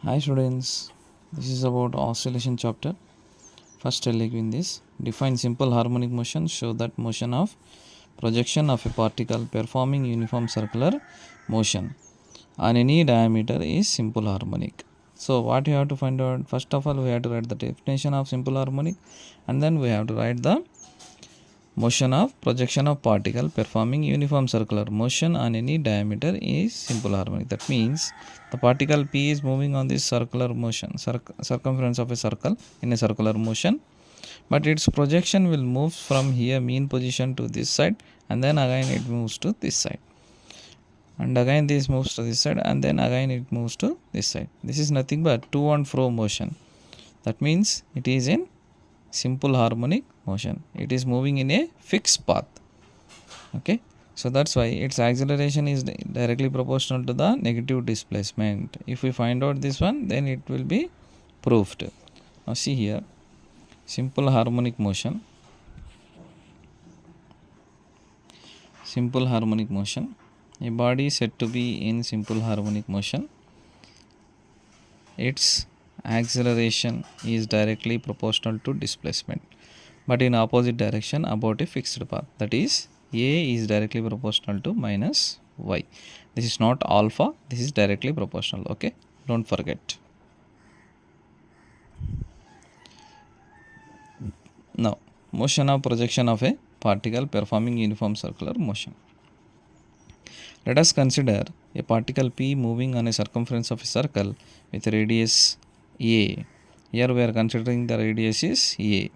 Hi students, this is about oscillation chapter. First LAQ in this. Define simple harmonic motion. Show that motion of projection of a particle performing uniform circular motion on any diameter is simple harmonic. So what you have to find out? First of all, we have to write the definition of simple harmonic, and then we have to write the motion of projection of particle performing uniform circular motion on any diameter is simple harmonic. That means the particle P is moving on this circular motion, circumference of a circle in a circular motion, but its projection will move from here mean position to this side, and then again it moves to this side, and again this moves to this side, and then again it moves to this side. This is nothing but to and fro motion. That means it is in simple harmonic motion. It is moving in a fixed path. Okay, so that's why its acceleration is directly proportional to the negative displacement. If we find out this one, then it will be proved. Now see here, simple harmonic motion. Simple harmonic motion. A body is said to be in simple harmonic motion. Its acceleration is directly proportional to displacement, but in opposite direction about a fixed path. That is, a is directly proportional to minus y. This is not alpha, this is directly proportional. Okay, don't forget. Now, motion of projection of a particle performing uniform circular motion. Let us consider a particle P moving on a circumference of a circle with radius A. Here we are considering the radius is A.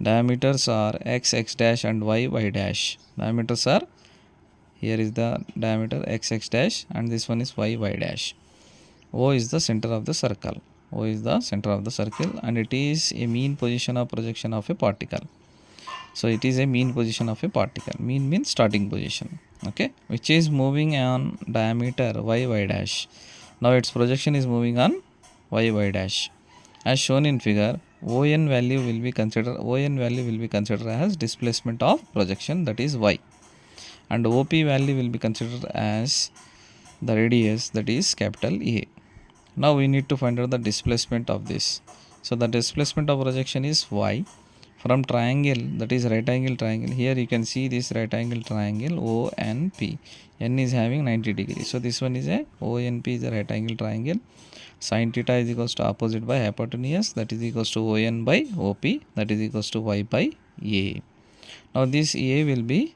Diameters are x, x dash and y, y dash. Diameters are, here is the diameter x, x dash, and this one is y, y dash. O is the center of the circle. O is the center of the circle, and it is a mean position of projection of a particle. So it is a mean position of a particle. Mean means starting position. Okay, which is moving on diameter y, y dash. Now its projection is moving on y, y dash. As shown in figure, ON value will be considered as displacement of projection, that is y, and OP value will be considered as the radius, that is capital A. Now we need to find out the displacement of this. So the displacement of projection is y from triangle, that is right angle triangle. Here you can see this right angle triangle ONP. N is having 90 degrees. So this one is a ONP is a right angle triangle. Sin theta is equals to opposite by hypotenuse, that is equals to ON by OP, that is equals to y by A. Now this A will be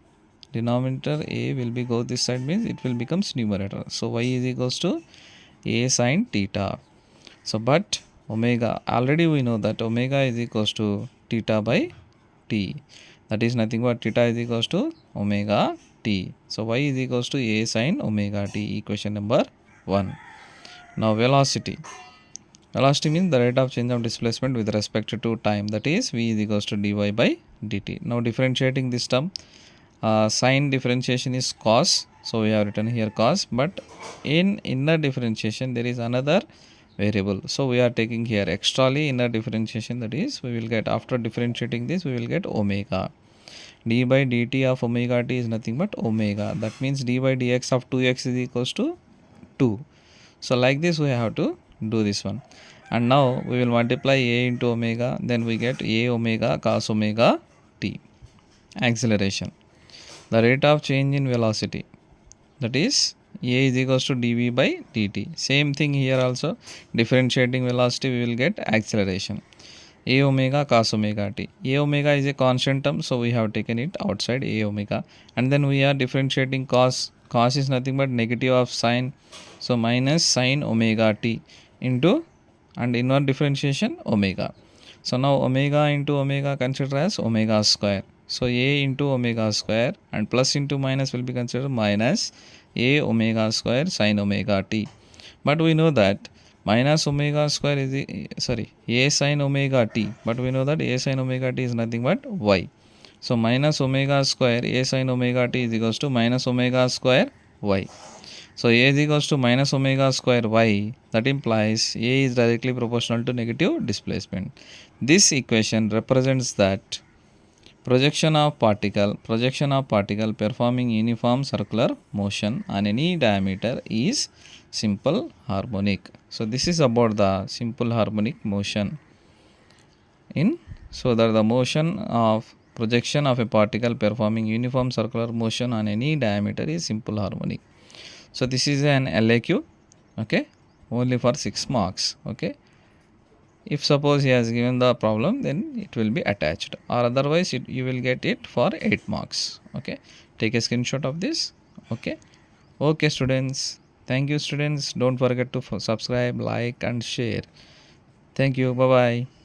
denominator, A will be go this side, means it will becomes numerator. So y is equals to A sin theta. So but omega, already we know that omega is equals to theta by t, that is nothing but theta is equals to omega t. So y is equals to A sin omega t, equation number 1. Now velocity. Velocity means the rate of change of displacement with respect to time, that is v is equals to dy by dt. Now differentiating this term, sign differentiation is cos, so we have written here cos, but in inner differentiation there is another variable, so we are taking here extrally inner differentiation, that is we will get, after differentiating this we will get omega. D by dt of omega t is nothing but omega, that means d by dx of 2x is equals to 2. So like this we have to do this one, and now we will multiply a into omega, then we get a omega cos omega t. Acceleration, the rate of change in velocity, that is a is equals to dv by dt. Same thing here also, differentiating velocity we will get acceleration, a omega cos omega t. A omega is a constant term, so we have taken it outside a omega, and then we are differentiating cos. Cos is nothing but negative of sine, so minus sine omega t into, and inward differentiation omega. So now omega into omega consider as omega square. So a into omega square, and plus into minus will be considered minus a omega square sin omega t. But we know that minus omega square is a sin omega t, but we know that a sin omega t is nothing but y. So minus omega square a sin omega t is equals to minus omega square y. So a is equals to minus omega square y, that implies a is directly proportional to negative displacement. This equation represents that projection of particle performing uniform circular motion on any diameter is simple harmonic. So this is about the simple harmonic motion so that the motion of projection of a particle performing uniform circular motion on any diameter is simple harmonic. So this is an LAQ, okay, only for 6 marks, okay. If suppose he has given the problem, then it will be attached, or otherwise you will get it for 8 marks, okay. Take a screenshot of this, okay. Okay students, thank you students, don't forget to subscribe, like and share. Thank you, bye bye.